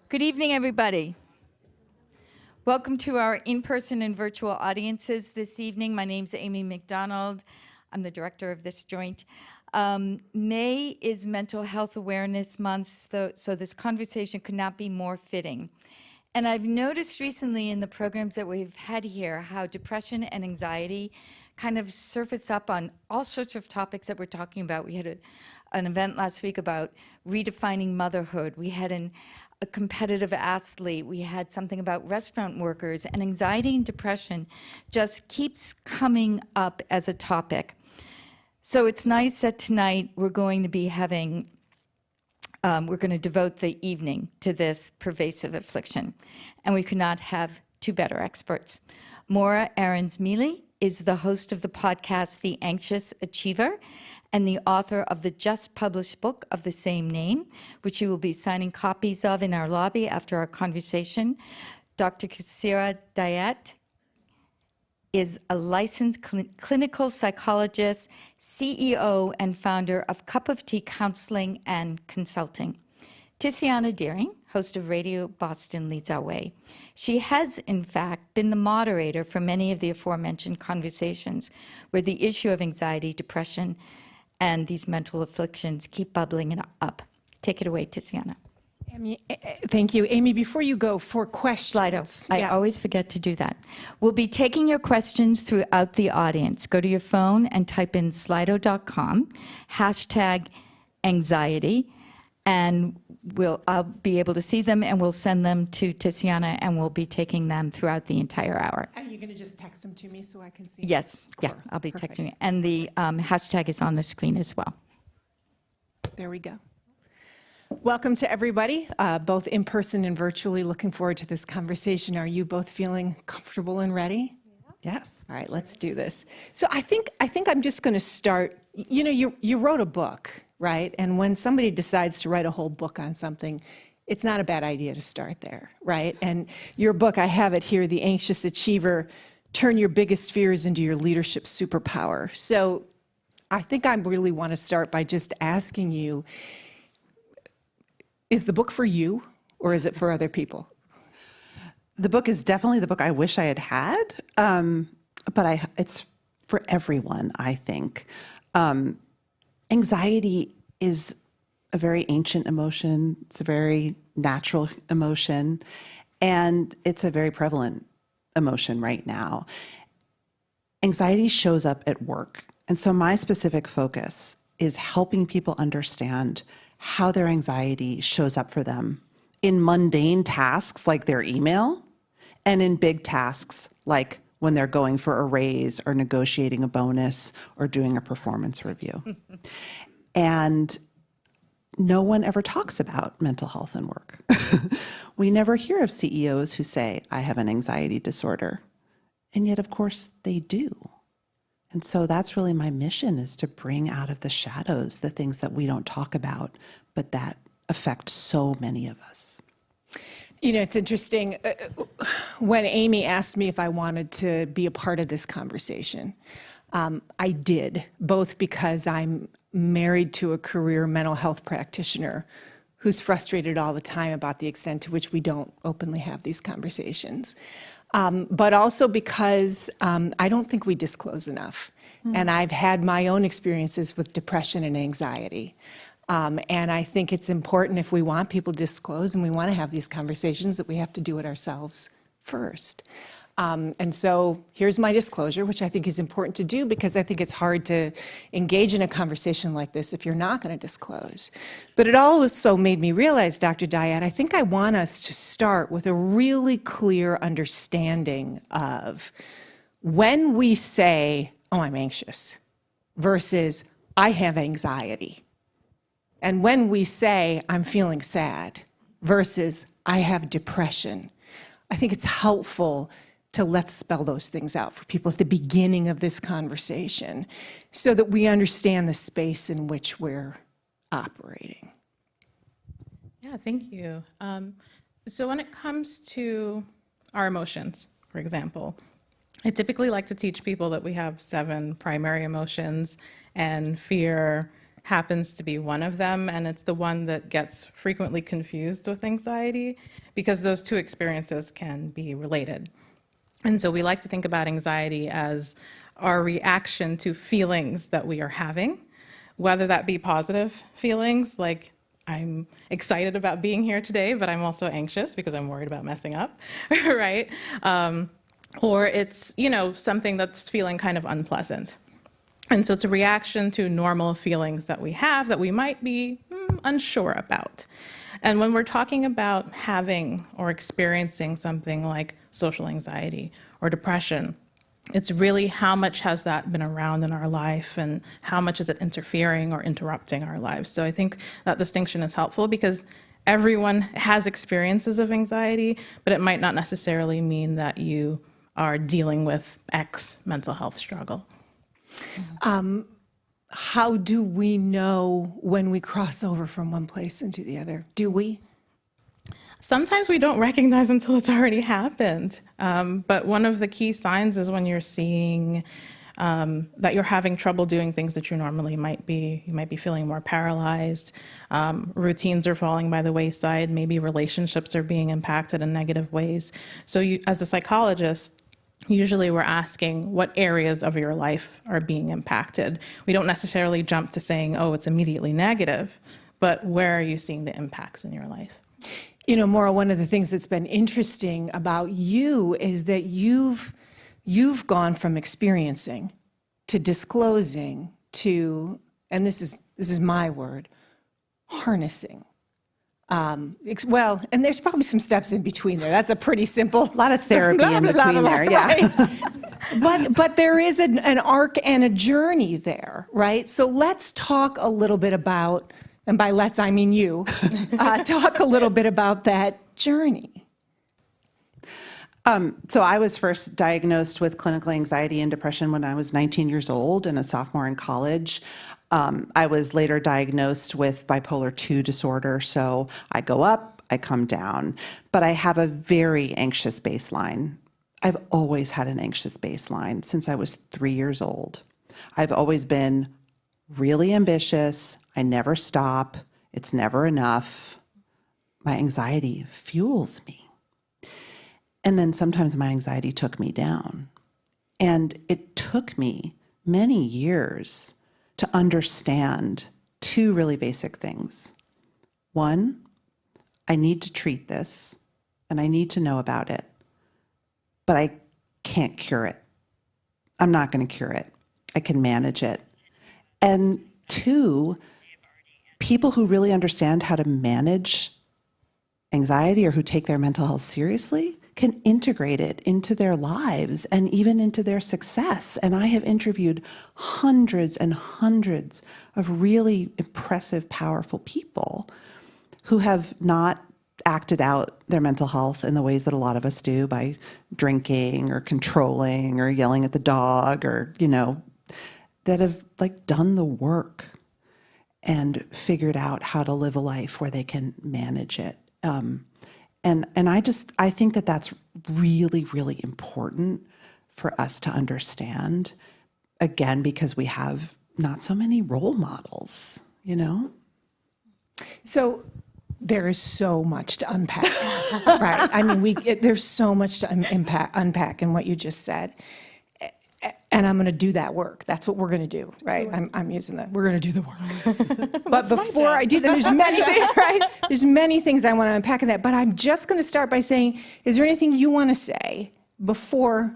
Good evening, everybody. Welcome to our in-person and virtual audiences this evening. My name's Amy McDonald. I'm the director of this joint. May is Mental Health Awareness Month, so this conversation could not be more fitting. And I've noticed recently in the programs that we've had here how depression and anxiety kind of surface up on all sorts of topics that we're talking about. We had an event last week about redefining motherhood. We had a competitive athlete. We had something about restaurant workers, and anxiety and depression just keeps coming up as a topic. So it's nice that tonight we're going to be having, we're going to devote the evening to this pervasive affliction. And we could not have two better experts. Morra Aarons-Mele is the host of the podcast, The Anxious Achiever, and the author of the just published book of the same name, which you will be signing copies of in our lobby after our conversation. Dr. Ksera Dyette is a licensed clinical psychologist, CEO, and founder of Cup of Tea Counselling and Consulting. Tiziana Dearing, host of Radio Boston, leads our way. She has, in fact, been the moderator for many of the aforementioned conversations where the issue of anxiety, depression, and these mental afflictions keep bubbling up. Take it away, Tiziana. Amy, thank you. Amy, before you go, for questions. Slido. I always forget to do that. We'll be taking your questions throughout the audience. Go to your phone and type in slido.com, #anxiety, and I'll be able to see them, and we'll send them to Tiziana, and we'll be taking them throughout the entire hour. Are you going to just text them to me so I can see? Yes. Yeah, I'll be texting you. And the hashtag is on the screen as well. There we go. Welcome to everybody, both in person and virtually. Looking forward to this conversation. Are you both feeling comfortable and ready? Yes. All right, let's do this. So I think I'm just going to start. You know, you wrote a book, right? And when somebody decides to write a whole book on something, it's not a bad idea to start there, right? And your book, I have it here, The Anxious Achiever, Turn Your Biggest Fears into Your Leadership Superpower. So I think I really want to start by just asking you, is the book for you or is it for other people? The book is definitely the book I wish I had had, but it's for everyone, I think. Anxiety is a very ancient emotion. It's a very natural emotion, and it's a very prevalent emotion right now. Anxiety shows up at work, and so my specific focus is helping people understand how their anxiety shows up for them in mundane tasks like their email, and in big tasks like when they're going for a raise or negotiating a bonus or doing a performance review. And no one ever talks about mental health and work. We never hear of CEOs who say, I have an anxiety disorder. And yet, of course, they do. And so that's really my mission, is to bring out of the shadows the things that we don't talk about, but that affect so many of us. You know, it's interesting. When Amy asked me if I wanted to be a part of this conversation, I did, both because I'm married to a career mental health practitioner who's frustrated all the time about the extent to which we don't openly have these conversations, but also because I don't think we disclose enough. And I've had my own experiences with depression and anxiety. And I think it's important, if we want people to disclose and we want to have these conversations, that we have to do it ourselves first. And so here's my disclosure, which I think is important to do because I think it's hard to engage in a conversation like this if you're not going to disclose. But it also made me realize, Dr. Dyette, I think I want us to start with a really clear understanding of when we say, oh, I'm anxious, versus I have anxiety. And when we say, I'm feeling sad, versus I have depression, I think it's helpful to let's spell those things out for people at the beginning of this conversation so that we understand the space in which we're operating. Yeah, thank you. So when it comes to our emotions, for example, I typically like to teach people that we have 7 primary emotions, and fear, happens to be one of them, and it's the one that gets frequently confused with anxiety because those two experiences can be related. And so we like to think about anxiety as our reaction to feelings that we are having, whether that be positive feelings like I'm excited about being here today, but I'm also anxious because I'm worried about messing up, right? Or it's, something that's feeling kind of unpleasant. And so it's a reaction to normal feelings that we have that we might be unsure about. And when we're talking about having or experiencing something like social anxiety or depression, it's really how much has that been around in our life and how much is it interfering or interrupting our lives. So I think that distinction is helpful because everyone has experiences of anxiety, but it might not necessarily mean that you are dealing with X mental health struggle. How do we know when we cross over from one place into the other? Do we? Sometimes we don't recognize until it's already happened. But one of the key signs is when you're seeing that you're having trouble doing things that you normally might be. You might be feeling more paralyzed. Routines are falling by the wayside. Maybe relationships are being impacted in negative ways. So you, as a psychologist, usually we're asking what areas of your life are being impacted. We don't necessarily jump to saying, oh, it's immediately negative, but where are you seeing the impacts in your life? Morra, one of the things that's been interesting about you is that you've gone from experiencing to disclosing to, and this is my word, harnessing. Well, and there's probably some steps in between there. That's a pretty simple. A lot of therapy in between there, yeah. Right? But there is an arc and a journey there, right? So let's talk a little bit about, and by let's I mean you, talk a little bit about that journey. So I was first diagnosed with clinical anxiety and depression when I was 19 years old and a sophomore in college. I was later diagnosed with bipolar II disorder, so I go up, I come down, but I have a very anxious baseline. I've always had an anxious baseline since I was 3 years old. I've always been really ambitious. I never stop. It's never enough. My anxiety fuels me. And then sometimes my anxiety took me down. And it took me many years to understand two really basic things. One, I need to treat this and I need to know about it, but I can't cure it. I'm not going to cure it. I can manage it. And two, people who really understand how to manage anxiety or who take their mental health seriously can integrate it into their lives and even into their success. And I have interviewed hundreds and hundreds of really impressive, powerful people who have not acted out their mental health in the ways that a lot of us do by drinking or controlling or yelling at the dog or, that have done the work and figured out how to live a life where they can manage it. And I think that that's really, really important for us to understand, again, because we have not so many role models, So there is so much to unpack, right? I mean, there's so much to unpack in what you just said. And I'm going to do that work. That's what we're going to do, right? I'm using that. We're going to do the work. But before I do that, there's many things, right? There's many things I want to unpack in that. But I'm just going to start by saying, is there anything you want to say before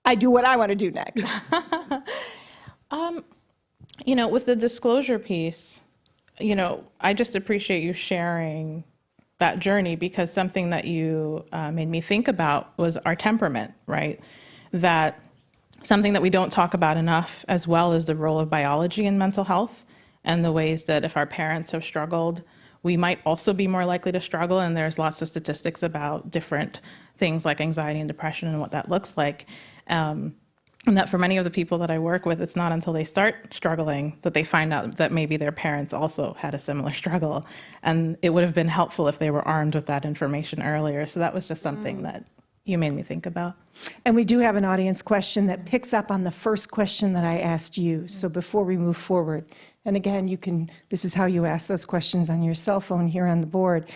I do what I want to do next? With the disclosure piece, I just appreciate you sharing that journey because something that you made me think about was our temperament, right? That something that we don't talk about enough, as well as the role of biology in mental health and the ways that if our parents have struggled, we might also be more likely to struggle. And there's lots of statistics about different things like anxiety and depression and what that looks like. And that for many of the people that I work with, it's not until they start struggling that they find out that maybe their parents also had a similar struggle. And it would have been helpful if they were armed with that information earlier. So that was just something that you made me think about. And we do have an audience question that picks up on the first question that I asked you. So before we move forward, And again, this is how you ask those questions on your cell phone here on the board.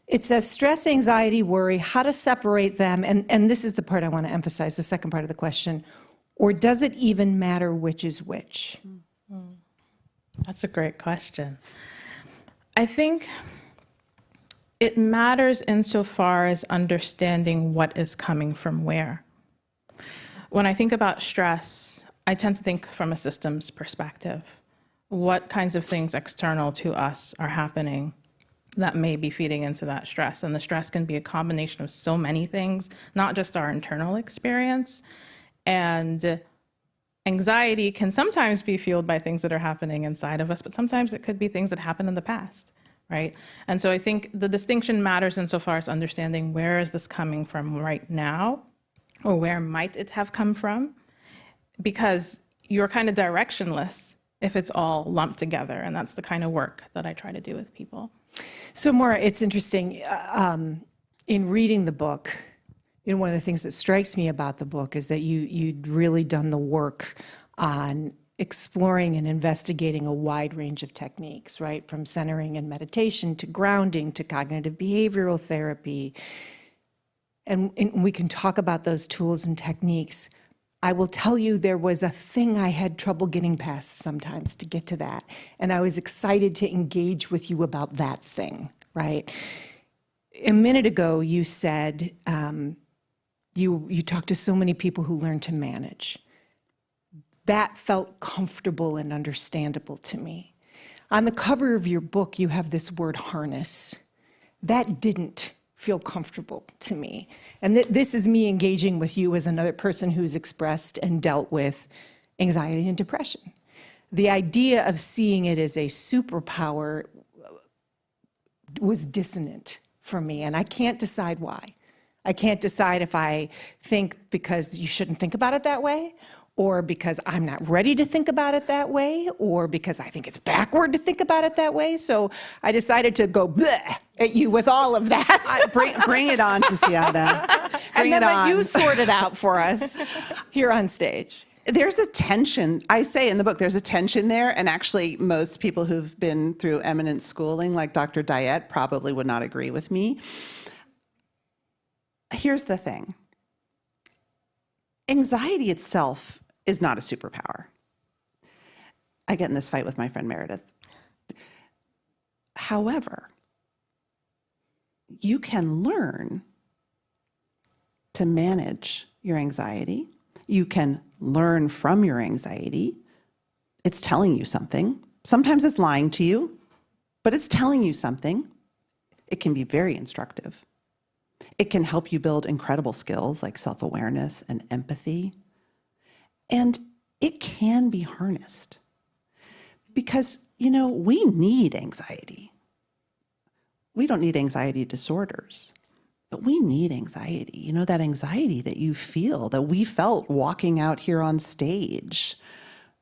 It says stress, anxiety, worry, how to separate them. And this is the part I want to emphasize, the second part of the question. Or does it even matter which is which? That's a great question. I think it matters insofar as understanding what is coming from where. When I think about stress, I tend to think from a systems perspective. What kinds of things external to us are happening that may be feeding into that stress? And the stress can be a combination of so many things, not just our internal experience. And anxiety can sometimes be fueled by things that are happening inside of us, but sometimes it could be things that happened in the past, right? And so I think the distinction matters insofar as understanding where is this coming from right now, or where might it have come from? Because you're kind of directionless if it's all lumped together, and that's the kind of work that I try to do with people. So Morra, it's interesting, in reading the book, one of the things that strikes me about the book is that you'd really done the work on exploring and investigating a wide range of techniques, right? From centering and meditation to grounding to cognitive behavioral therapy. And we can talk about those tools and techniques. I will tell you there was a thing I had trouble getting past sometimes to get to that. And I was excited to engage with you about that thing, right? A minute ago, you said, you talked to so many people who learned to manage. That felt comfortable and understandable to me. On the cover of your book, you have this word harness. That didn't feel comfortable to me. And this is me engaging with you as another person who's expressed and dealt with anxiety and depression. The idea of seeing it as a superpower was dissonant for me, and I can't decide why. I can't decide if I think because you shouldn't think about it that way, or because I'm not ready to think about it that way, or because I think it's backward to think about it that way. So I decided to go bleh at you with all of that. Bring it on, Tiziana. And then let you sort it out for us here on stage. There's a tension. I say in the book, there's a tension there. And actually, most people who've been through eminent schooling, like Dr. Dyette, probably would not agree with me. Here's the thing. Anxiety itself is not a superpower. I get in this fight with my friend Meredith. However, you can learn to manage your anxiety. You can learn from your anxiety. It's telling you something. Sometimes it's lying to you, but it's telling you something. It can be very instructive. It can help you build incredible skills like self-awareness and empathy. And it can be harnessed. Because, we need anxiety. We don't need anxiety disorders, but we need anxiety. That anxiety that you feel, that we felt walking out here on stage,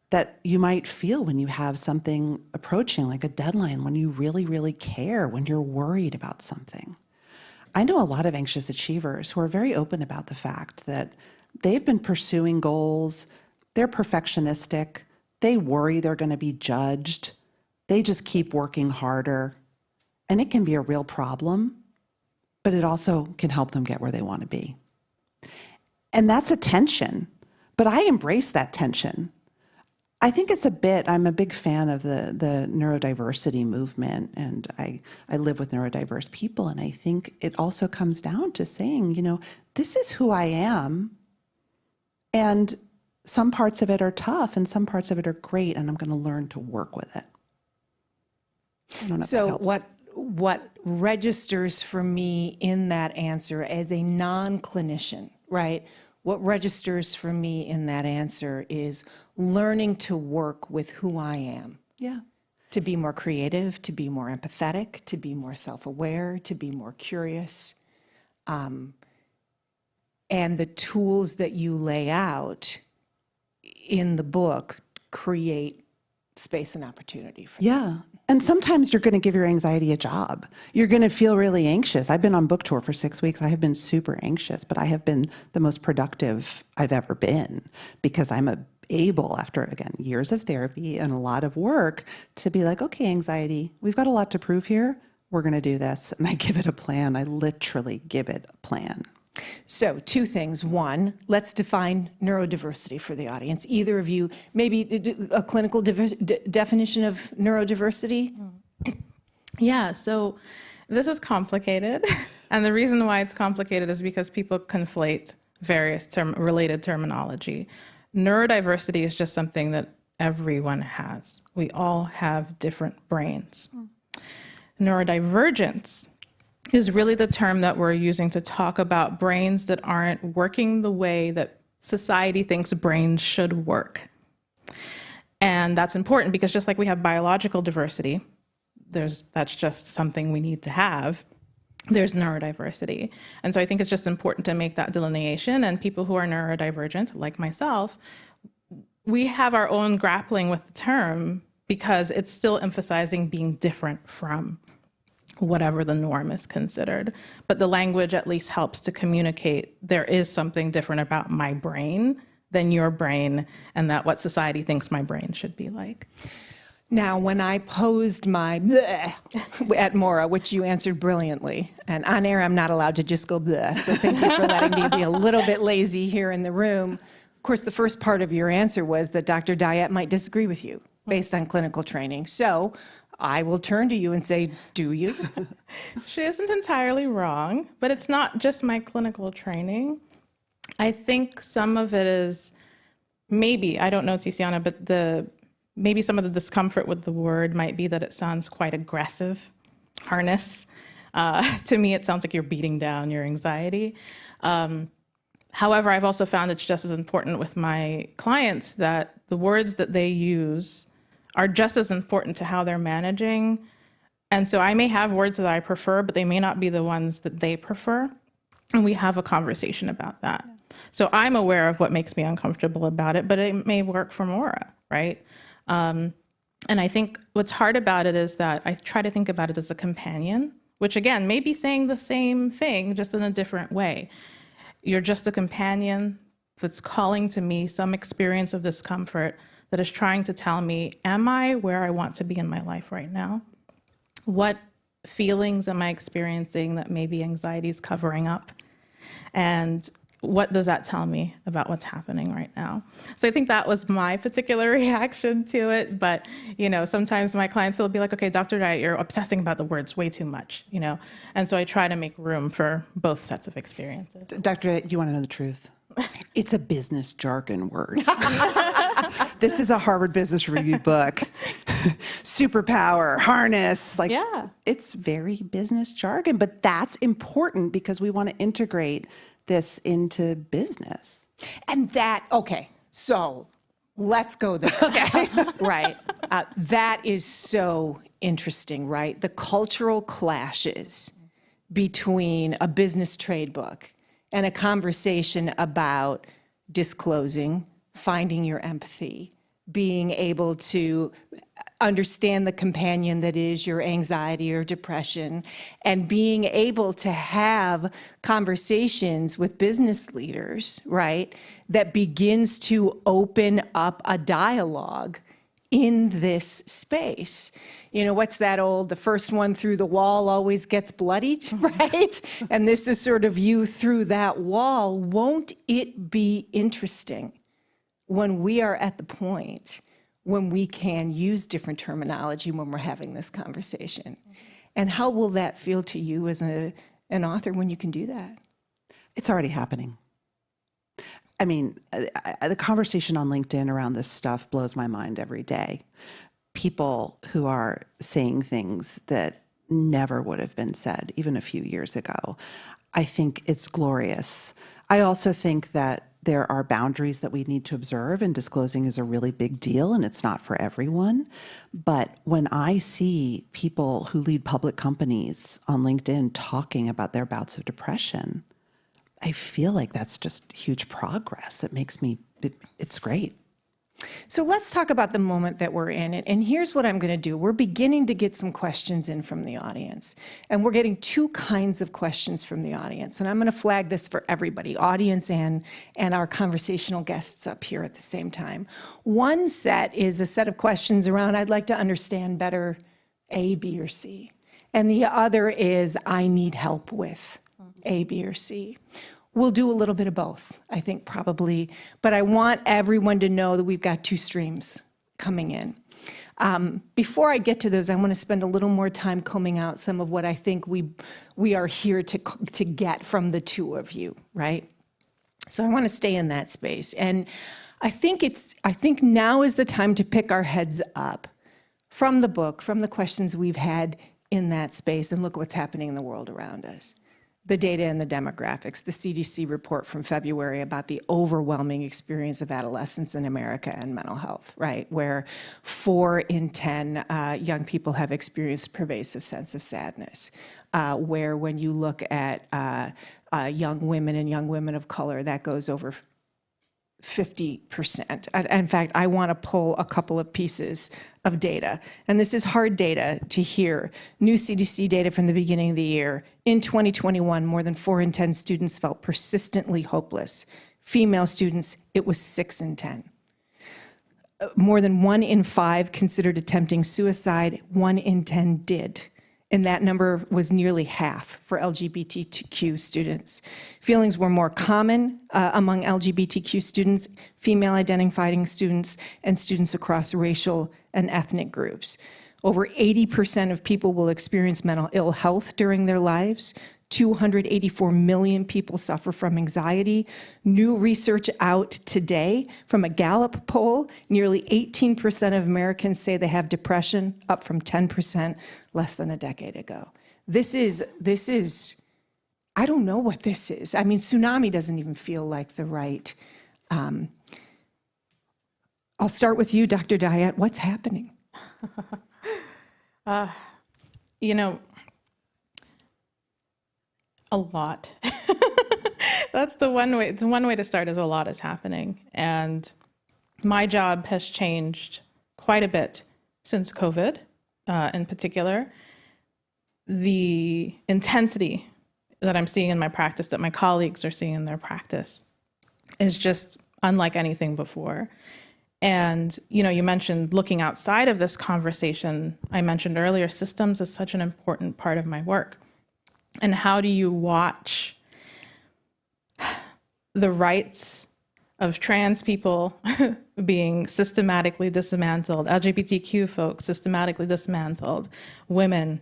that you might feel when you have something approaching, like a deadline, when you really, really care, when you're worried about something. I know a lot of anxious achievers who are very open about the fact that they've been pursuing goals, they're perfectionistic, they worry they're going to be judged, they just keep working harder, and it can be a real problem, but it also can help them get where they want to be. And that's a tension, but I embrace that tension. I think it's I'm a big fan of the neurodiversity movement, and I live with neurodiverse people, and I think it also comes down to saying, this is who I am, and some parts of it are tough, and some parts of it are great, and I'm going to learn to work with it. I don't know So what registers for me in that answer as a non-clinician, right? What registers for me in that answer is learning to work with who I am. Yeah. To be more creative, to be more empathetic, to be more self-aware, to be more curious. And the tools that you lay out in the book create space and opportunity for that. Yeah. And sometimes you're going to give your anxiety a job. You're going to feel really anxious. I've been on book tour for 6 weeks. I have been super anxious, but I have been the most productive I've ever been because I'm an able, after, again, years of therapy and a lot of work, to be like, okay, anxiety, we've got a lot to prove here. We're going to do this. And I give it a plan. I literally give it a plan. So 2 things. One, let's define neurodiversity for the audience. Either of you, maybe a clinical definition of neurodiversity? Yeah, so this is complicated. And the reason why it's complicated is because people conflate various related terminology. Neurodiversity is just something that everyone has. We all have different brains. Neurodivergence is really the term that we're using to talk about brains that aren't working the way that society thinks brains should work. And that's important because just like we have biological diversity, that's just something we need to have, there's neurodiversity. And so I think it's just important to make that delineation, and people who are neurodivergent, like myself, we have our own grappling with the term because it's still emphasizing being different from whatever the norm is considered. But the language at least helps to communicate there is something different about my brain than your brain, and that what society thinks my brain should be like. Now, when I posed my bleh at Morra, which you answered brilliantly, and on air I'm not allowed to just go bleh, so thank you for letting me be a little bit lazy here in the room. Of course, the first part of your answer was that Dr. Dyette might disagree with you based on clinical training. So I will turn to you and say, do you? She isn't entirely wrong, but it's not just my clinical training. I think some of it is maybe, I don't know, Tiziana, but maybe some of the discomfort with the word might be that it sounds quite aggressive, harness. To me, it sounds like you're beating down your anxiety. However, I've also found it's just as important with my clients that the words that they use are just as important to how they're managing. And so I may have words that I prefer, but they may not be the ones that they prefer. And we have a conversation about that. So I'm aware of what makes me uncomfortable about it, but it may work for Morra, right? And I think what's hard about it is that I try to think about it as a companion, which again, may be saying the same thing, just in a different way. You're just a companion that's calling to me some experience of discomfort that is trying to tell me, am I where I want to be in my life right now? What feelings am I experiencing that maybe anxiety is covering up? And what does that tell me about what's happening right now? So I think that was my particular reaction to it. But, sometimes my clients will be like, okay, Dr. Dyette, you're obsessing about the words way too much, And so I try to make room for both sets of experiences. Dr. Dyette, you want to know the truth? It's a business jargon word. This is a Harvard Business Review book. Superpower, harness, Yeah. It's very business jargon, but that's important because we want to integrate this into business. And okay, so let's go there. Okay. Right. That is so interesting, right? The cultural clashes between a business trade book and a conversation about disclosing, finding your empathy, being able to understand the companion that is your anxiety or depression, and being able to have conversations with business leaders, right, that begins to open up a dialogue in this space. What's that the first one through the wall always gets bloodied, right? And this is sort of you through that wall. Won't it be interesting when we are at the point when we can use different terminology when we're having this conversation? And how will that feel to you as an author when you can do that? It's already happening. I mean, the conversation on LinkedIn around this stuff blows my mind every day. People who are saying things that never would have been said even a few years ago. I think it's glorious. I also think that there are boundaries that we need to observe, and disclosing is a really big deal, and it's not for everyone. But when I see people who lead public companies on LinkedIn talking about their bouts of depression, I feel like that's just huge progress. It's great. So let's talk about the moment that we're in. And here's what I'm going to do. We're beginning to get some questions in from the audience. And we're getting two kinds of questions from the audience. And I'm going to flag this for everybody, audience and our conversational guests up here at the same time. One set is a set of questions around, I'd like to understand better A, B, or C. And the other is, I need help with A, B, or C. We'll do a little bit of both, I think, probably. But I want everyone to know that we've got two streams coming in. Before I get to those, I want to spend a little more time combing out some of what I think we are here to get from the two of you, right? So I want to stay in that space. And I think now is the time to pick our heads up from the book, from the questions we've had in that space, and look what's happening in the world around us. The data and the demographics, the CDC report from February about the overwhelming experience of adolescence in America and mental health, right? Where 4 in 10 young people have experienced pervasive sense of sadness. Where when you look at young women and young women of color, that goes over 50%. In fact, I want to pull a couple of pieces of data. And this is hard data to hear. New CDC data from the beginning of the year. In 2021, more than 4 in 10 students felt persistently hopeless. Female students, it was 6 in 10. More than 1 in 5 considered attempting suicide. 1 in 10 did. And that number was nearly half for LGBTQ students. Feelings were more common among LGBTQ students, female identifying students, and students across racial and ethnic groups. Over 80% of people will experience mental ill health during their lives. 284 million people suffer from anxiety. New research out today from a Gallup poll, nearly 18% of Americans say they have depression, up from 10% less than a decade ago. This is, I don't know what this is. I mean, tsunami doesn't even feel like the right. I'll start with you, Dr. Dyette. What's happening? A lot. That's the one way. It's one way to start is a lot is happening. And my job has changed quite a bit since COVID, in particular. The intensity that I'm seeing in my practice, that my colleagues are seeing in their practice, is just unlike anything before. And, you mentioned looking outside of this conversation. I mentioned earlier, systems is such an important part of my work. And how do you watch the rights of trans people being systematically dismantled, LGBTQ folks systematically dismantled, women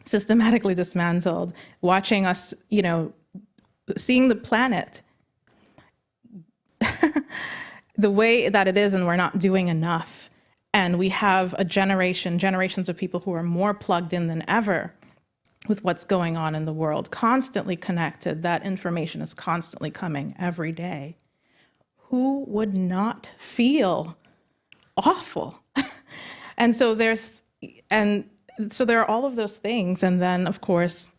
systematically dismantled, watching us, seeing the planet the way that it is, and we're not doing enough. And we have a generations of people who are more plugged in than ever with what's going on in the world, constantly connected. That information is constantly coming every day. Who would not feel awful? And so there are all of those things. And then, of course,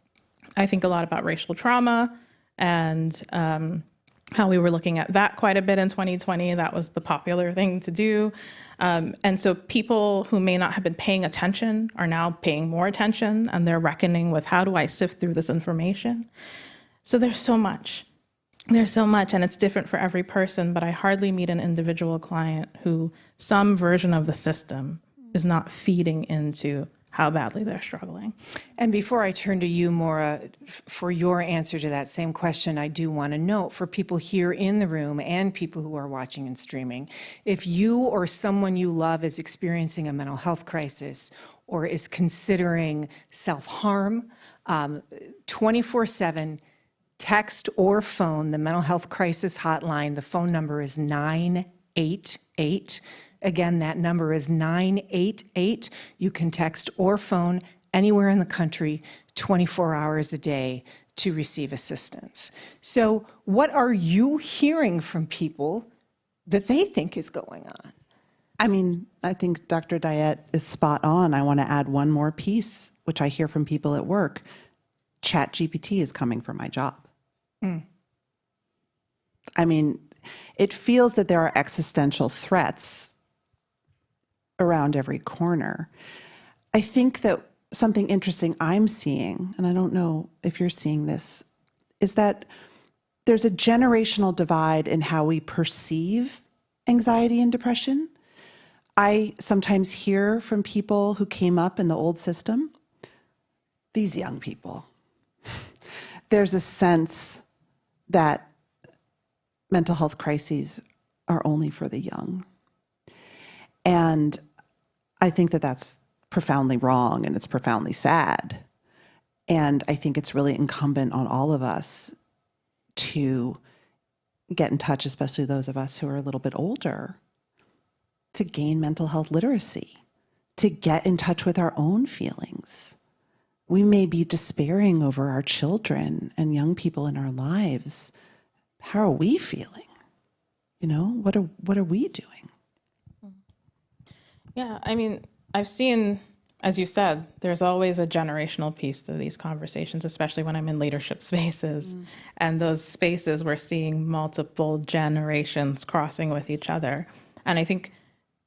I think a lot about racial trauma and how we were looking at that quite a bit in 2020. That was the popular thing to do. And so people who may not have been paying attention are now paying more attention, and they're reckoning with, how do I sift through this information? So there's so much. There's so much, and it's different for every person, but I hardly meet an individual client who some version of the system is not feeding into how badly they're struggling. And before I turn to you, Morra, for your answer to that same question, I do want to note for people here in the room and people who are watching and streaming, if you or someone you love is experiencing a mental health crisis or is considering self-harm, 24/7, text or phone the mental health crisis hotline. The phone number is 988. Again, that number is 988. You can text or phone anywhere in the country 24 hours a day to receive assistance. So what are you hearing from people that they think is going on? I mean, I think Dr. Dyette is spot on. I want to add one more piece, which I hear from people at work. ChatGPT is coming for my job. I mean, it feels that there are existential threats around every corner. I think that something interesting I'm seeing, and I don't know if you're seeing this, is that there's a generational divide in how we perceive anxiety and depression. I sometimes hear from people who came up in the old system, these young people. There's a sense that mental health crises are only for the young. And I think that that's profoundly wrong and it's profoundly sad. And I think it's really incumbent on all of us to get in touch, especially those of us who are a little bit older, to gain mental health literacy, to get in touch with our own feelings. We may be despairing over our children and young people in our lives. How are we feeling? You know, what are we doing? Yeah, I mean, I've seen, as you said, there's always a generational piece to these conversations, especially when I'm in leadership spaces. And those spaces, we're seeing multiple generations crossing with each other. And I think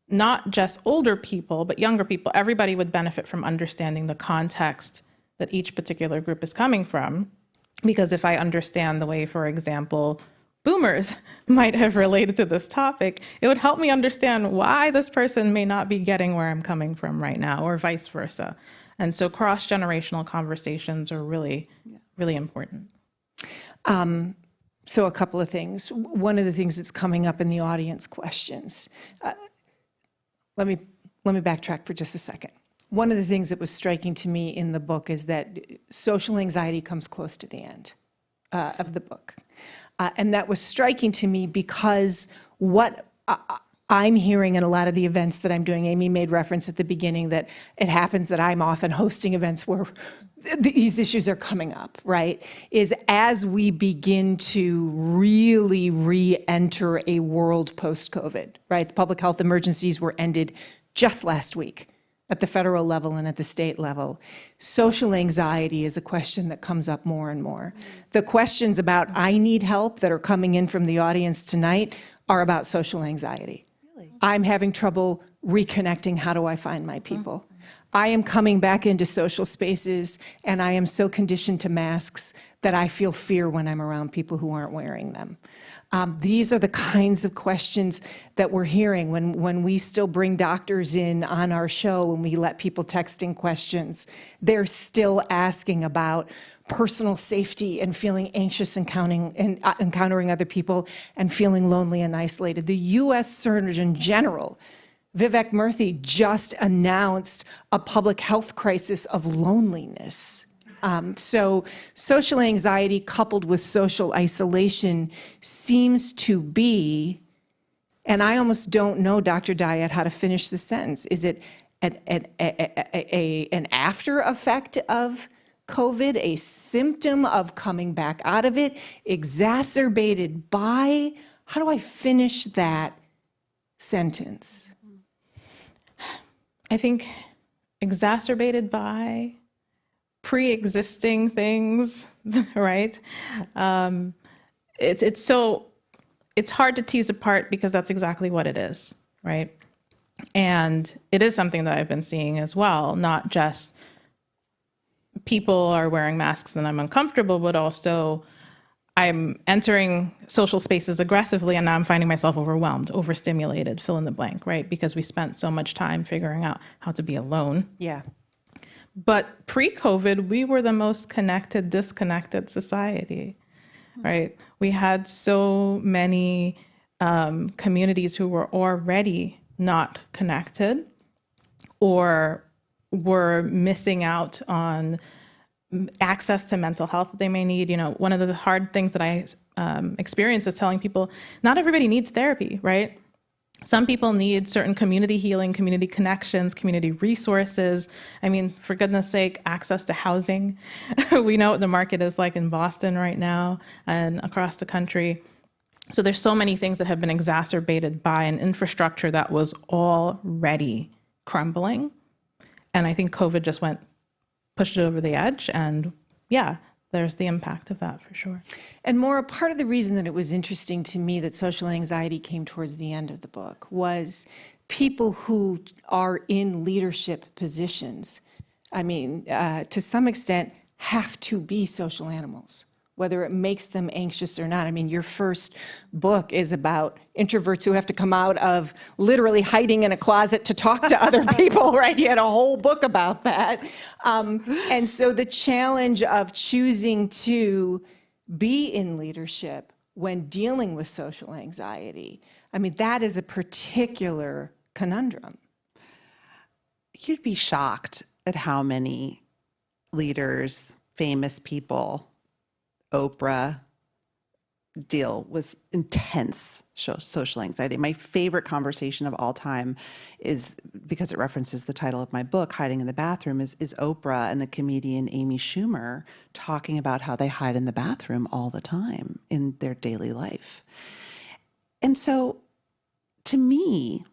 not just older people, but younger people, everybody would benefit from understanding the context that each particular group is coming from. Because if I understand the way, for example, boomers might have related to this topic, it would help me understand why this person may not be getting where I'm coming from right now, or vice versa. And so cross-generational conversations are really, really important. So a couple of things. One of the things that's coming up in the audience questions. Let me backtrack for just a second. One of the things that was striking to me in the book is that social anxiety comes close to the end of the book. And that was striking to me because what I'm hearing in a lot of the events that I'm doing, Amy made reference at the beginning that it happens that I'm often hosting events where these issues are coming up, right? Is as we begin to really re-enter a world post-COVID, right? The public health emergencies were ended just last week at the federal level and at the state level. Social anxiety is a question that comes up more and more. The questions about I need help that are coming in from the audience tonight are about social anxiety. Really? I'm having trouble reconnecting. How do I find my people? I am coming back into social spaces and I am so conditioned to masks that I feel fear when I'm around people who aren't wearing them. These are the kinds of questions that we're hearing when we still bring doctors in on our show and we let people text in questions. They're still asking about personal safety and feeling anxious encountering other people and feeling lonely and isolated. The U.S. Surgeon General, Vivek Murthy, just announced a public health crisis of loneliness. So social anxiety coupled with social isolation seems to be, and I almost don't know, Dr. Dyette, how to finish the sentence. Is it an after effect of COVID, a symptom of coming back out of it, exacerbated by? How do I finish that sentence? I think exacerbated by pre-existing things, right? It's hard to tease apart because that's exactly what it is, right? And it is something that I've been seeing as well, not just people are wearing masks and I'm uncomfortable, but also I'm entering social spaces aggressively and now I'm finding myself overwhelmed, overstimulated, fill in the blank, right? Because we spent so much time figuring out how to be alone. Yeah. But pre-COVID, we were the most connected, disconnected society, right? We had so many communities who were already not connected or were missing out on access to mental health that they may need. You know, one of the hard things that I experience is telling people, not everybody needs therapy, right? Some people need certain community healing, community connections, community resources. I mean, for goodness sake, access to housing. We know what the market is like in Boston right now and across the country. So there's so many things that have been exacerbated by an infrastructure that was already crumbling. And I think COVID just pushed it over the edge. And yeah, there's the impact of that for sure. And Morra, part of the reason that it was interesting to me that social anxiety came towards the end of the book was people who are in leadership positions, I mean, to some extent, have to be social animals, whether it makes them anxious or not. I mean, your first book is about introverts who have to come out of literally hiding in a closet to talk to other people, right? You had a whole book about that. And so the challenge of choosing to be in leadership when dealing with social anxiety, I mean, that is a particular conundrum. You'd be shocked at how many leaders, famous people, Oprah, deal with intense social anxiety. My favorite conversation of all time is, because it references the title of my book, Hiding in the Bathroom, is Oprah and the comedian Amy Schumer talking about how they hide in the bathroom all the time in their daily life. And so, to me,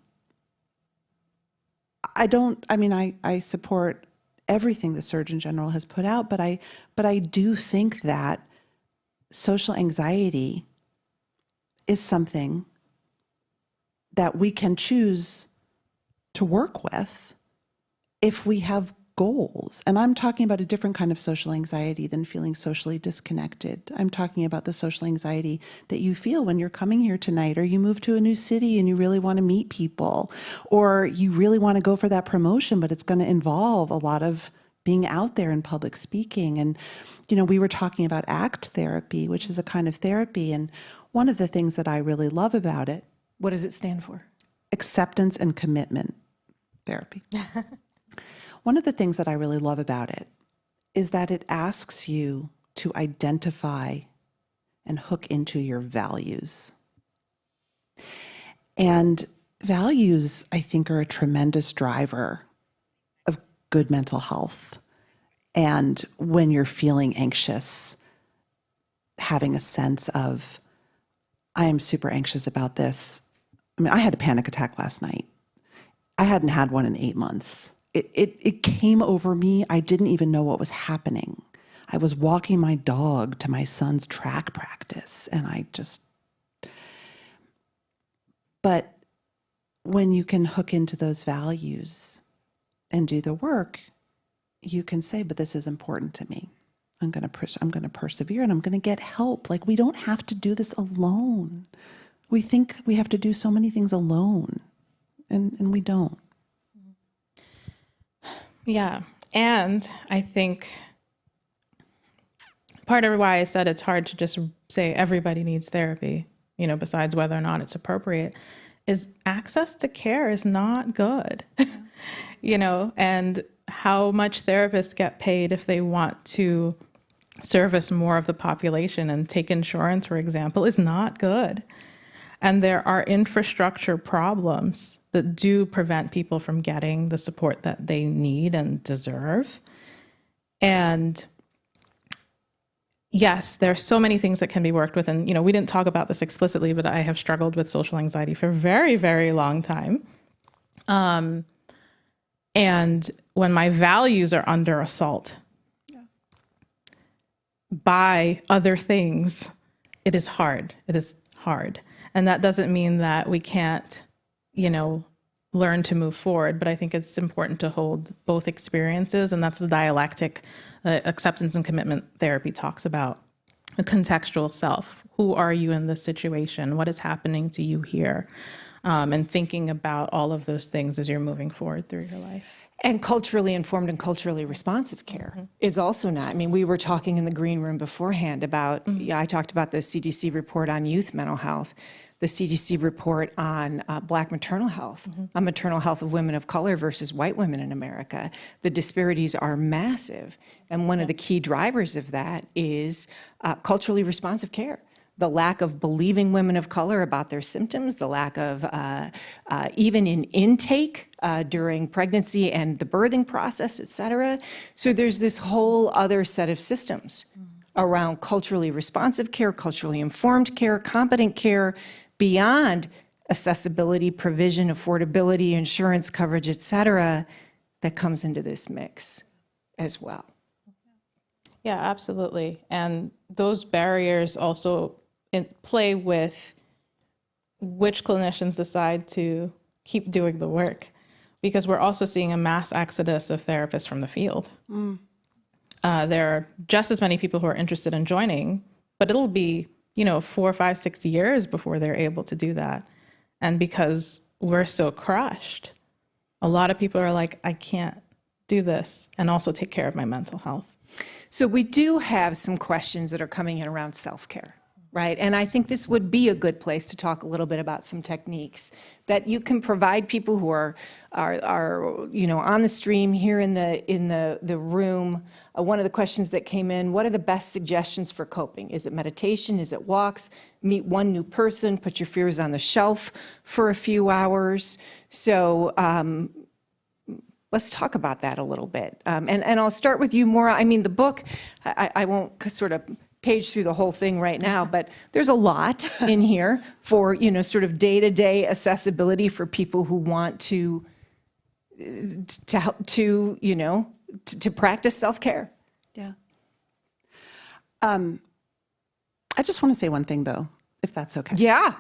I support everything the Surgeon General has put out, but I do think that social anxiety is something that we can choose to work with if we have goals. And I'm talking about a different kind of social anxiety than feeling socially disconnected. I'm talking about the social anxiety that you feel when you're coming here tonight, or you move to a new city and you really want to meet people, or you really want to go for that promotion, but it's going to involve a lot of being out there in public speaking. And, we were talking about ACT therapy, which is a kind of therapy. And one of the things that I really love about it. What does it stand for? Acceptance and commitment therapy. One of the things that I really love about it is that it asks you to identify and hook into your values. And values, I think, are a tremendous driver of good mental health. And when you're feeling anxious, having a sense of, I am super anxious about this. I mean, I had a panic attack last night. I hadn't had one in 8 months. It came over me. I didn't even know what was happening. I was walking my dog to my son's track practice, and but when you can hook into those values and do the work, you can say, but this is important to me. I'm going to persevere, and I'm going to get help. Like, we don't have to do this alone. We think we have to do so many things alone, and we don't. Yeah. And I think part of why I said it's hard to just say everybody needs therapy, besides whether or not it's appropriate, is access to care is not good, and how much therapists get paid if they want to service more of the population and take insurance, for example, is not good. And there are infrastructure problems that do prevent people from getting the support that they need and deserve. And yes, there are so many things that can be worked with. And, we didn't talk about this explicitly, but I have struggled with social anxiety for a very, very long time. And when my values are under assault by other things, it is hard. It is hard. And that doesn't mean that we can't, learn to move forward. But I think it's important to hold both experiences. And that's the dialectic acceptance and commitment therapy talks about. A contextual self. Who are you in this situation? What is happening to you here? And thinking about all of those things as you're moving forward through your life. And culturally informed and culturally responsive care is also not. I mean, we were talking in the green room beforehand about, I talked about the CDC report on youth mental health, the CDC report on Black maternal health, on maternal health of women of color versus white women in America. The disparities are massive. And one of the key drivers of that is culturally responsive care. The lack of believing women of color about their symptoms, the lack of even in intake during pregnancy and the birthing process, et cetera. So there's this whole other set of systems around culturally responsive care, culturally informed care, competent care, beyond accessibility, provision, affordability, insurance coverage, et cetera, that comes into this mix as well. Yeah, absolutely. And those barriers also play with which clinicians decide to keep doing the work, because we're also seeing a mass exodus of therapists from the field. There are just as many people who are interested in joining, but it'll be, 4, 5, 6 years before they're able to do that. And because we're so crushed, a lot of people are like, I can't do this and also take care of my mental health. So we do have some questions that are coming in around self-care, right? And I think this would be a good place to talk a little bit about some techniques that you can provide people who are on the stream here in the room. One of the questions that came in: what are the best suggestions for coping? Is it meditation? Is it walks? Meet one new person. Put your fears on the shelf for a few hours. So let's talk about that a little bit. And I'll start with you, Morra. I mean, the book, I won't sort of page through the whole thing right now, but there's a lot in here for, sort of day-to-day accessibility for people who want to practice self-care. Yeah. I just want to say one thing, though, if that's okay. Yeah.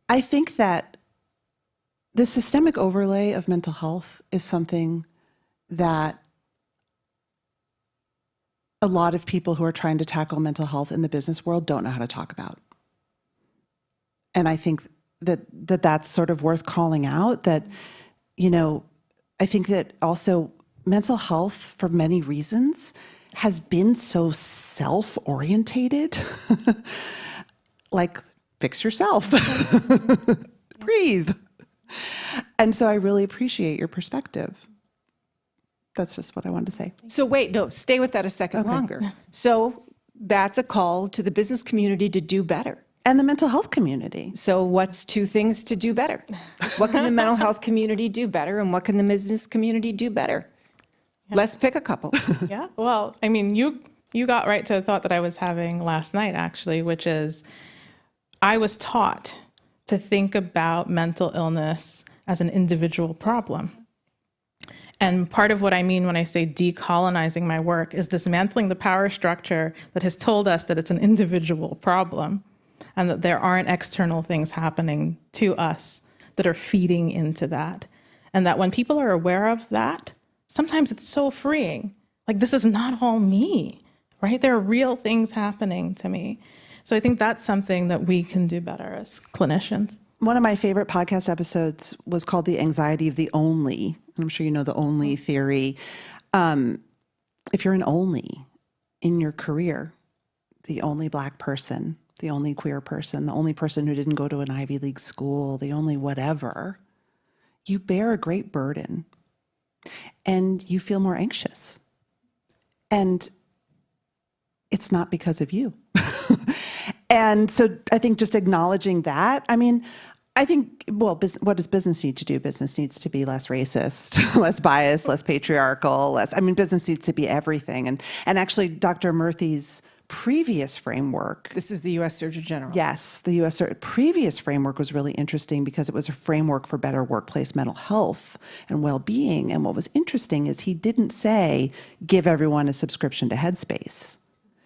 I think that the systemic overlay of mental health is something that a lot of people who are trying to tackle mental health in the business world don't know how to talk about. And I think that's sort of worth calling out, that, I think that also mental health, for many reasons, has been so self-orientated. Like, fix yourself, breathe. And so I really appreciate your perspective. That's just what I wanted to say. So wait, no, stay with that a second longer. So that's a call to the business community to do better. And the mental health community. So what's 2 things to do better? What can the mental health community do better, and what can the business community do better? Yeah. Let's pick a couple. Yeah, well, I mean, you got right to a thought that I was having last night, actually, which is I was taught to think about mental illness as an individual problem. And part of what I mean when I say decolonizing my work is dismantling the power structure that has told us that it's an individual problem and that there aren't external things happening to us that are feeding into that. And that when people are aware of that, sometimes it's so freeing. Like, this is not all me, right? There are real things happening to me. So I think that's something that we can do better as clinicians. One of my favorite podcast episodes was called The Anxiety of the Only. And I'm sure you know the only theory. If you're an only in your career, the only Black person, the only queer person, the only person who didn't go to an Ivy League school, the only whatever, you bear a great burden and you feel more anxious. And it's not because of you. And so I think just acknowledging that, what does business need to do? Business needs to be less racist, less biased, less patriarchal, business needs to be everything. And actually, Dr. Murthy's previous framework. This is the U.S. Surgeon General. Yes, the U.S. previous framework was really interesting because it was a framework for better workplace mental health and well-being. And what was interesting is he didn't say, give everyone a subscription to Headspace.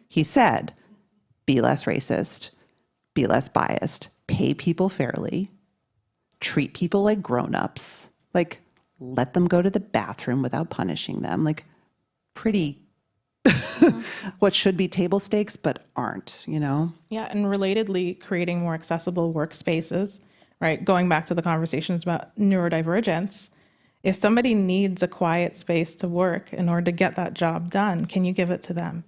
He said, be less racist, be less biased, pay people fairly, treat people like grown-ups, like let them go to the bathroom without punishing them, like pretty what should be table stakes but aren't, Yeah, and relatedly, creating more accessible workspaces, right? Going back to the conversations about neurodivergence, if somebody needs a quiet space to work in order to get that job done, can you give it to them,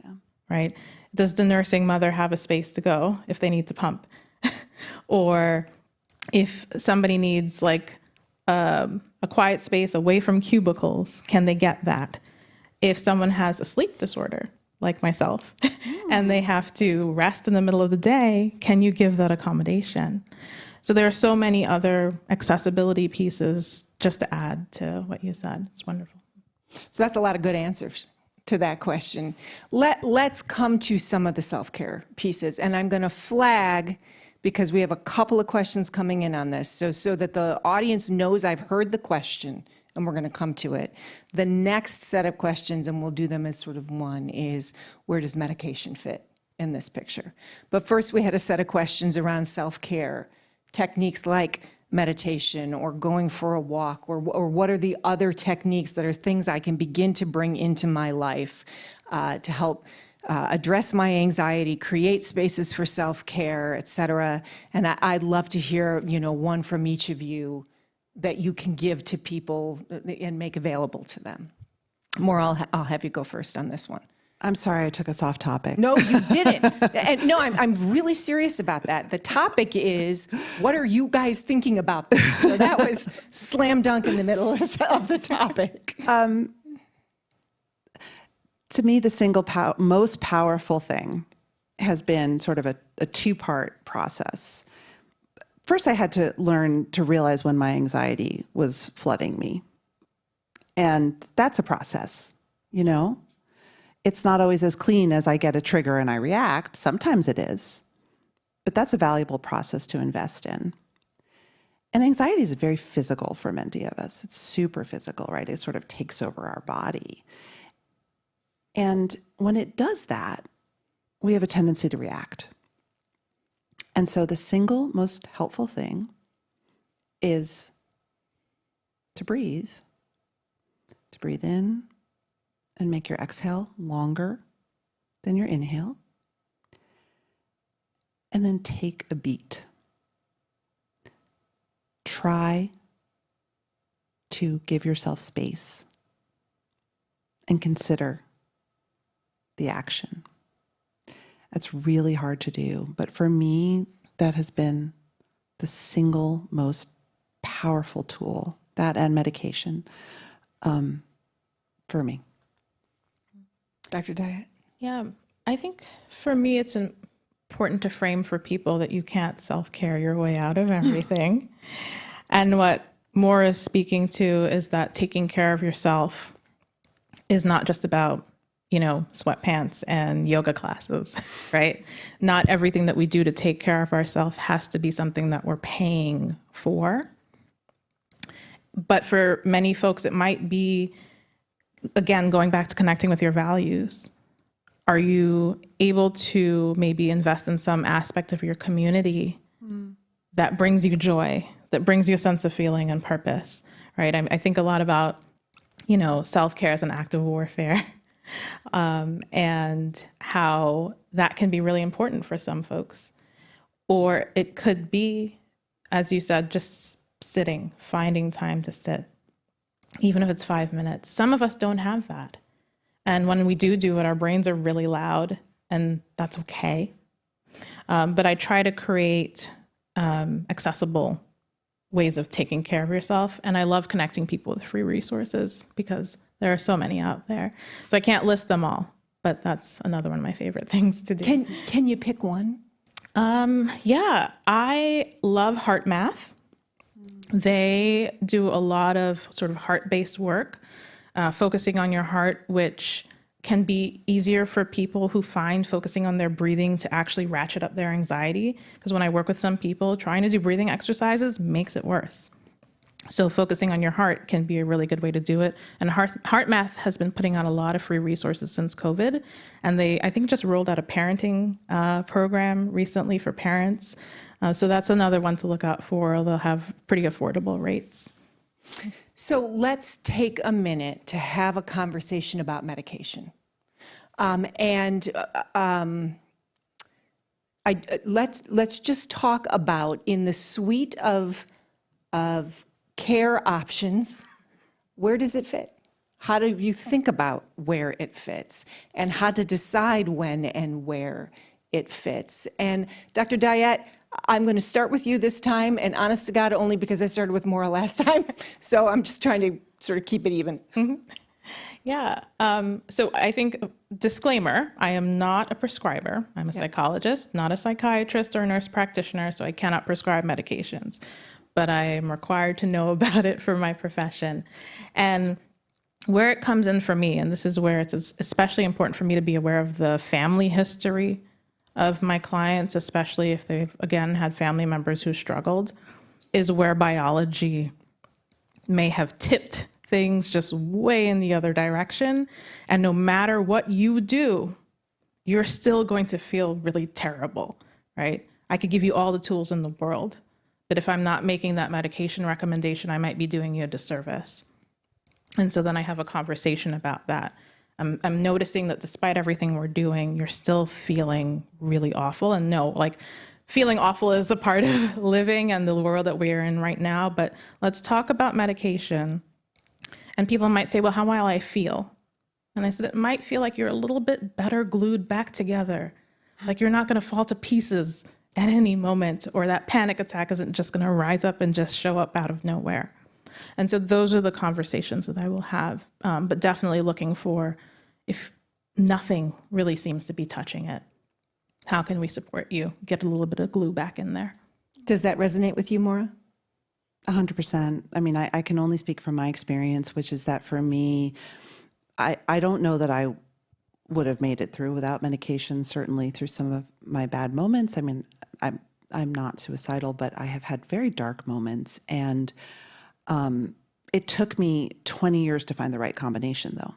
right? Does the nursing mother have a space to go if they need to pump? Or if somebody needs like a quiet space away from cubicles, can they get that? If someone has a sleep disorder, like myself, and they have to rest in the middle of the day, can you give that accommodation? So there are so many other accessibility pieces just to add to what you said. It's wonderful. So that's a lot of good answers to that question. Let's come to some of the self-care pieces. And I'm going to flag, because we have a couple of questions coming in on this, so that the audience knows I've heard the question and we're going to come to it. The next set of questions, and we'll do them as sort of one, is where does medication fit in this picture? But first we had a set of questions around self-care, techniques like meditation or going for a walk, or what are the other techniques that are things I can begin to bring into my life to help address my anxiety, create spaces for self-care, et cetera. And I'd love to hear, one from each of you that you can give to people and make available to them. Morra, I'll have you go first on this one. I'm sorry I took us off topic. No, you didn't. And no, I'm really serious about that. The topic is, what are you guys thinking about this? So that was slam dunk in the middle of the topic. To me, the single most powerful thing has been sort of a two-part process. First, I had to learn to realize when my anxiety was flooding me. And that's a process, It's not always as clean as I get a trigger and I react. Sometimes it is. But that's a valuable process to invest in. And anxiety is very physical for many of us. It's super physical, right? It sort of takes over our body. And when it does that, we have a tendency to react. And so the single most helpful thing is to breathe in and make your exhale longer than your inhale. And then take a beat. Try to give yourself space and consider the action. That's really hard to do, but for me, that has been the single most powerful tool, that and medication, for me. Dr. Dyette? Yeah, I think for me, it's important to frame for people that you can't self-care your way out of everything. And what Morra is speaking to is that taking care of yourself is not just about, sweatpants and yoga classes, right? Not everything that we do to take care of ourselves has to be something that we're paying for. But for many folks, it might be, again, going back to connecting with your values. Are you able to maybe invest in some aspect of your community that brings you joy, that brings you a sense of feeling and purpose, right? I think a lot about, self-care as an act of warfare, and how that can be really important for some folks. Or it could be, as you said, just sitting, finding time to sit, even if it's 5 minutes. Some of us don't have that. And when we do it, our brains are really loud, and that's okay. But I try to create accessible ways of taking care of yourself. And I love connecting people with free resources because there are so many out there. So I can't list them all, but that's another one of my favorite things to do. Can you pick one? Yeah, I love Heart Math. They do a lot of sort of heart-based work, focusing on your heart, which can be easier for people who find focusing on their breathing to actually ratchet up their anxiety. Because when I work with some people, trying to do breathing exercises makes it worse. So focusing on your heart can be a really good way to do it. And Heart Math has been putting out a lot of free resources since COVID. And they, I think, just rolled out a parenting program recently for parents. So that's another one to look out for. They'll have pretty affordable rates. So let's take a minute to have a conversation about medication. Let's just talk about, in the suite of care options, where does it fit? How do you think about where it fits and how to decide when and where it fits? And Dr. Dyette, I'm going to start with you this time, and honest to God, only because I started with Morra last time. So I'm just trying to sort of keep it even. Mm-hmm. Yeah. So I think, disclaimer, I am not a prescriber. I'm a psychologist, not a psychiatrist or a nurse practitioner, so I cannot prescribe medications. But I am required to know about it for my profession. And where it comes in for me, and this is where it's especially important for me to be aware of the family history of my clients, especially if they've, again, had family members who struggled, is where biology may have tipped things just way in the other direction. And no matter what you do, you're still going to feel really terrible, right? I could give you all the tools in the world, But if I'm not making that medication recommendation, I might be doing you a disservice. And so then I have a conversation about that. I'm noticing that despite everything we're doing, you're still feeling really awful. And no, like, feeling awful is a part of living and the world that we're in right now. But let's talk about medication. And people might say, well, how will I feel? And I said, it might feel like you're a little bit better glued back together. Like you're not going to fall to pieces at any moment, or that panic attack isn't just going to rise up and just show up out of nowhere. And so those are the conversations that I will have, but definitely looking for, if nothing really seems to be touching it, how can we support you? Get a little bit of glue back in there. Does that resonate with you, Morra? 100%. I mean, I can only speak from my experience, which is that for me, I don't know that I would have made it through without medication, certainly through some of my bad moments. I mean, I'm not suicidal, but I have had very dark moments. And it took me 20 years to find the right combination, though.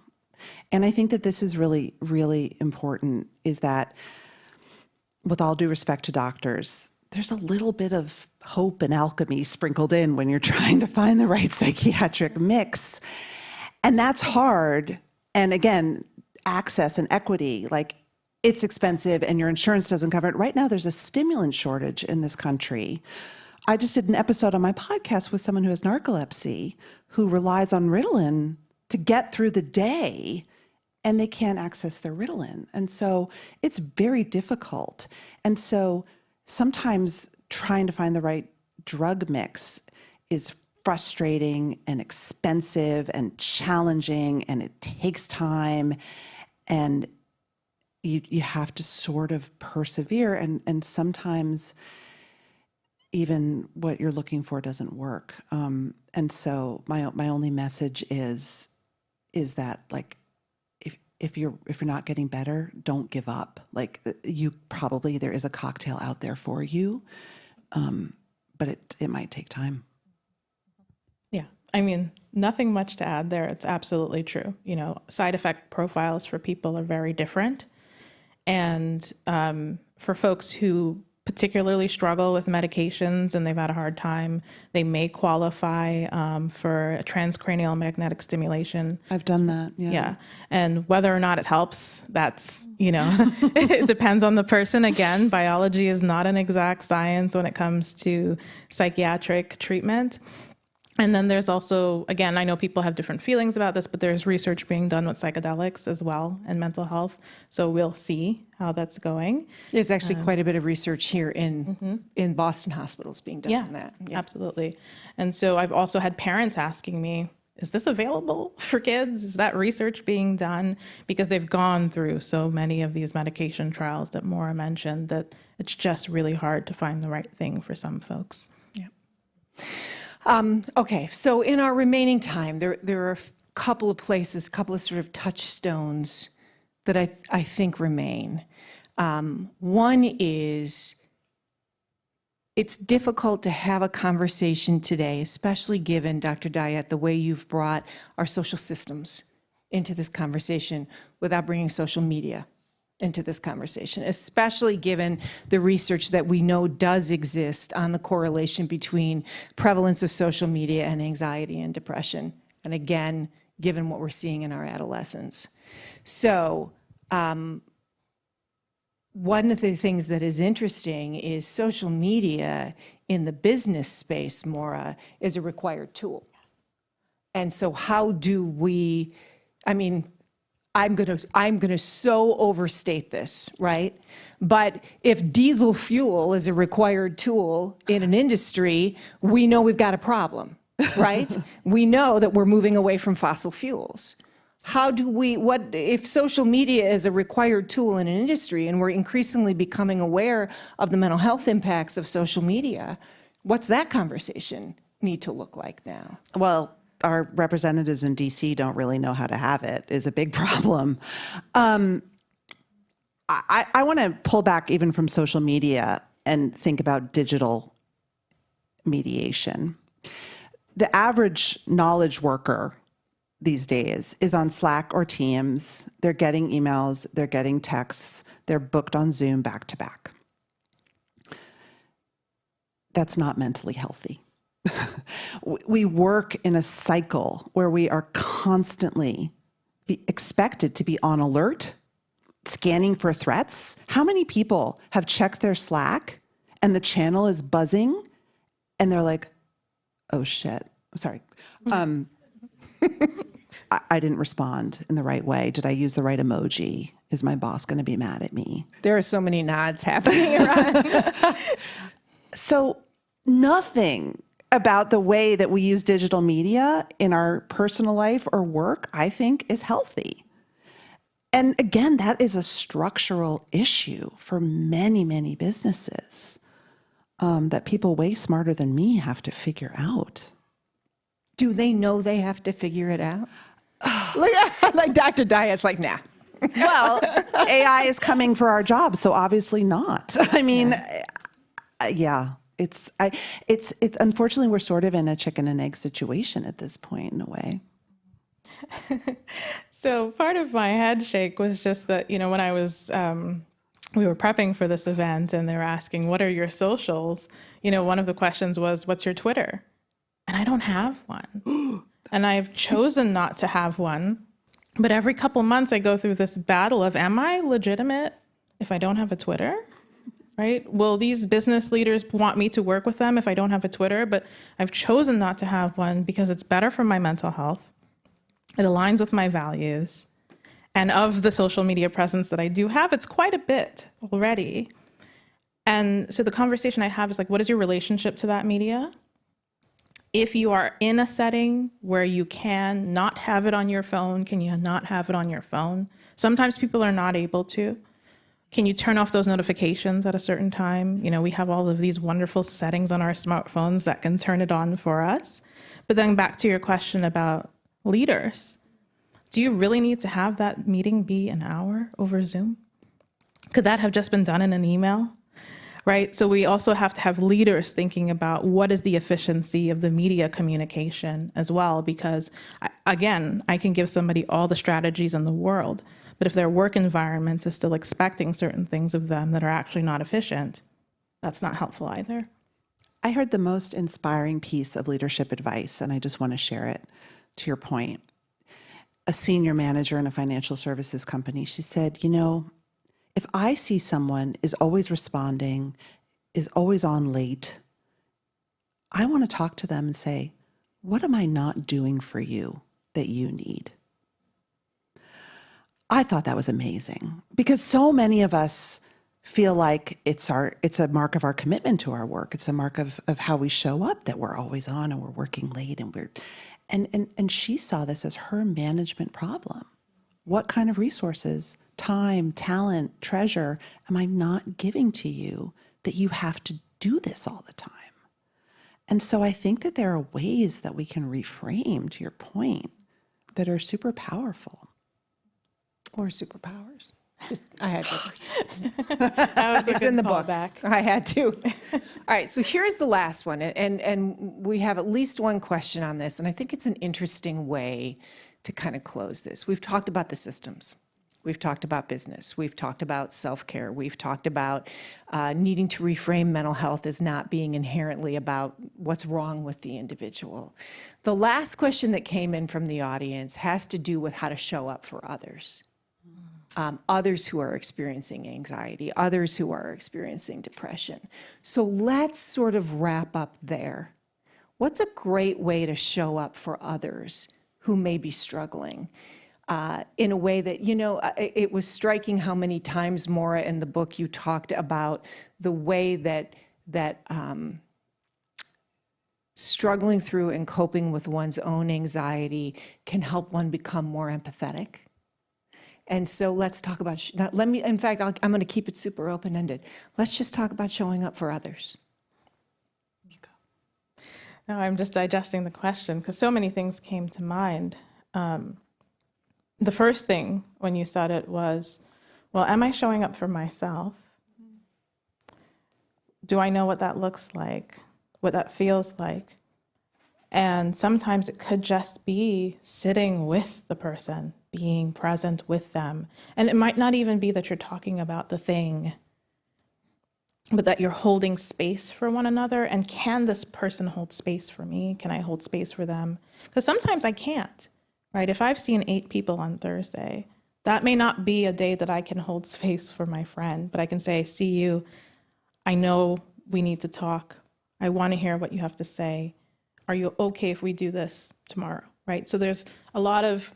And I think that this is really, really important, is that with all due respect to doctors, there's a little bit of hope and alchemy sprinkled in when you're trying to find the right psychiatric mix. And that's hard. And again, access and equity, like, it's expensive and your insurance doesn't cover it. Right now, there's a stimulant shortage in this country. I just did an episode on my podcast with someone who has narcolepsy, who relies on Ritalin to get through the day, and they can't access their Ritalin. And so it's very difficult. And so sometimes trying to find the right drug mix is frustrating and expensive and challenging, and it takes time. And you have to sort of persevere, and sometimes even what you're looking for doesn't work. And so my only message is that, like, if you're not getting better, don't give up. Like, there is a cocktail out there for you, but it might take time. Yeah, I mean, nothing much to add there. It's absolutely true. You know, side effect profiles for people are very different. And for folks who particularly struggle with medications and they've had a hard time, they may qualify for a transcranial magnetic stimulation. I've done that, yeah. Yeah, and whether or not it helps, that's, it depends on the person. Again, biology is not an exact science when it comes to psychiatric treatment. And then there's also, again, I know people have different feelings about this, but there's research being done with psychedelics as well and mental health. So we'll see how that's going. There's actually quite a bit of research here in Boston hospitals being done on that. Yeah, absolutely. And so I've also had parents asking me, is this available for kids? Is that research being done? Because they've gone through so many of these medication trials that Morra mentioned that it's just really hard to find the right thing for some folks. Yeah. Okay, so in our remaining time, there are a couple of places, couple of sort of touchstones that I think remain. One is, it's difficult to have a conversation today, especially given, Dr. Dyette, the way you've brought our social systems into this conversation without bringing social media into this conversation, especially given the research that we know does exist on the correlation between prevalence of social media and anxiety and depression. And again, given what we're seeing in our adolescents. So one of the things that is interesting is social media in the business space, Morra, is a required tool. And so how do we, I'm gonna so overstate this, right? But if diesel fuel is a required tool in an industry, we know we've got a problem, right? We know that we're moving away from fossil fuels. How do we, if social media is a required tool in an industry and we're increasingly becoming aware of the mental health impacts of social media, what's that conversation need to look like now? Well, our representatives in DC don't really know how to have it, is a big problem. I want to pull back even from social media and think about digital mediation. The average knowledge worker these days is on Slack or Teams. They're getting emails, they're getting texts, they're booked on Zoom back to back. that's not mentally healthy. We work in a cycle where we are constantly expected to be on alert, scanning for threats. How many people have checked their Slack and the channel is buzzing and they're like, oh shit, sorry. I didn't respond in the right way. Did I use the right emoji? Is my boss going to be mad at me? There are so many nods happening around. So nothing about the way that we use digital media in our personal life or work, I think, is healthy. And again, that is a structural issue for many, many businesses that people way smarter than me have to figure out. Do they know they have to figure it out? Like Dr. Dyette's like, nah. Well, AI is coming for our jobs, so obviously not. I mean, yeah. It's unfortunately we're sort of in a chicken and egg situation at this point in a way. So part of my head shake was just that, when I was, we were prepping for this event and they were asking, what are your socials? One of the questions was, what's your Twitter? And I don't have one. And I've chosen not to have one. But every couple months I go through this battle of, am I legitimate if I don't have a Twitter? Right? Will these business leaders want me to work with them if I don't have a Twitter? But I've chosen not to have one because it's better for my mental health. It aligns with my values. And of the social media presence that I do have, it's quite a bit already. And so the conversation I have is like, what is your relationship to that media? If you are in a setting where you can not have it on your phone, can you not have it on your phone? Sometimes people are not able to. Can you turn off those notifications at a certain time? We have all of these wonderful settings on our smartphones that can turn it on for us. But then back to your question about leaders. Do you really need to have that meeting be an hour over Zoom? Could that have just been done in an email? Right? So we also have to have leaders thinking about what is the efficiency of the media communication as well, because I can give somebody all the strategies in the world, but if their work environment is still expecting certain things of them that are actually not efficient, that's not helpful either. I heard the most inspiring piece of leadership advice, and I just want to share it to your point. A senior manager in a financial services company, she said, if I see someone is always responding, is always on late, I want to talk to them and say, what am I not doing for you that you need? I thought that was amazing because so many of us feel like it's a mark of our commitment to our work. It's a mark of how we show up, that we're always on and we're working late and she saw this as her management problem. What kind of resources, time, talent, treasure am I not giving to you that you have to do this all the time? And so I think that there are ways that we can reframe, to your point, that are super powerful. Or superpowers. I had to. That was It's in the book. Back. I had to. All right, so here's the last one. And we have at least one question on this, and I think it's an interesting way to kind of close this. We've talked about the systems. We've talked about business. We've talked about self-care. We've talked about needing to reframe mental health as not being inherently about what's wrong with the individual. The last question that came in from the audience has to do with how to show up for others. Others who are experiencing anxiety, others who are experiencing depression. So let's sort of wrap up there. What's a great way to show up for others who may be struggling in a way that, it was striking how many times, Morra, in the book you talked about the way that struggling through and coping with one's own anxiety can help one become more empathetic. And so let's talk about, in fact, I'm going to keep it super open-ended. Let's just talk about showing up for others. No, I'm just digesting the question because so many things came to mind. The first thing when you said it was, well, am I showing up for myself? Do I know what that looks like, what that feels like? And sometimes it could just be sitting with the person, being present with them. And it might not even be that you're talking about the thing. but that you're holding space for one another. And can this person hold space for me? Can I hold space for them? Because sometimes I can't, right? If I've seen 8 people on Thursday, that may not be a day that I can hold space for my friend, but I can say, see you, I know we need to talk. I want to hear what you have to say. Are you okay if we do this tomorrow, right? So there's a lot of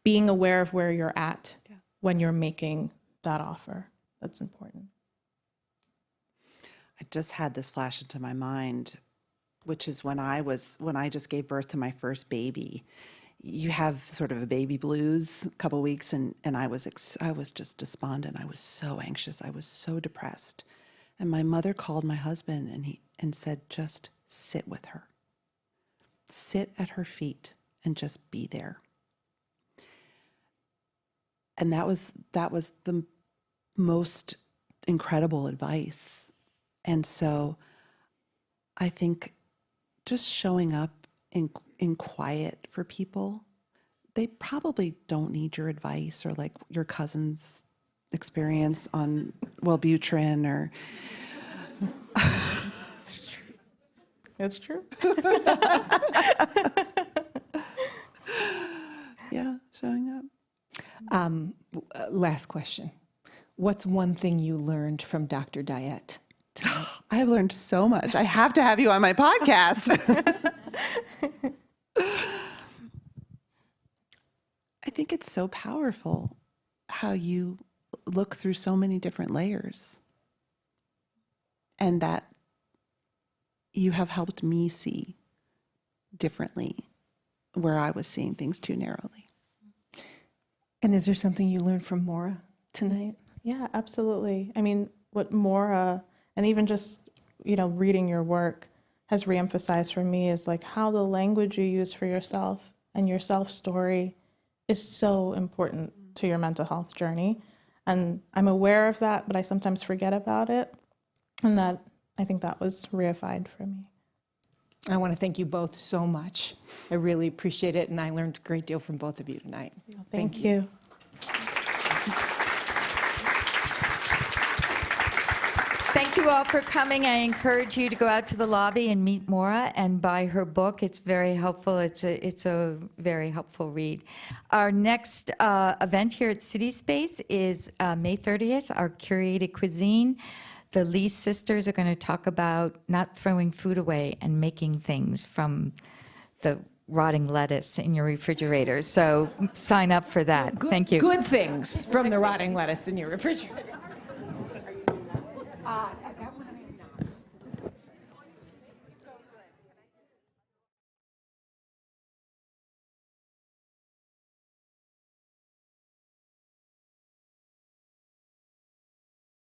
being aware of where you're at when you're making that offer. That's important. I just had this flash into my mind, which is when I just gave birth to my first baby. You have sort of a baby blues a couple weeks, and I was just despondent. I was so anxious. I was so depressed. And my mother called my husband and said, just sit with her. Sit at her feet and just be there. And that was the most incredible advice. And so I think just showing up in quiet for people, they probably don't need your advice or like your cousin's experience on Wellbutrin or... It's true. Yeah, showing up. Last question. What's one thing you learned from Dr. Dyette? I've learned so much. I have to have you on my podcast. I think it's so powerful how you look through so many different layers, and that you have helped me see differently where I was seeing things too narrowly. And is there something you learned from Morra tonight? Yeah, absolutely. I mean, what Morra, and even just, reading your work has reemphasized for me is like how the language you use for yourself and your self-story is so important to your mental health journey. And I'm aware of that, but I sometimes forget about it. And I think that was reified for me. I want to thank you both so much. I really appreciate it, and I learned a great deal from both of you tonight. Thank you. Thank you all for coming. I encourage you to go out to the lobby and meet Morra and buy her book. It's very helpful. It's a very helpful read. Our next event here at CitySpace is May 30th, our curated cuisine. The Lee sisters are going to talk about not throwing food away and making things from the rotting lettuce in your refrigerator. So sign up for that. Thank you. Good things from the rotting lettuce in your refrigerator.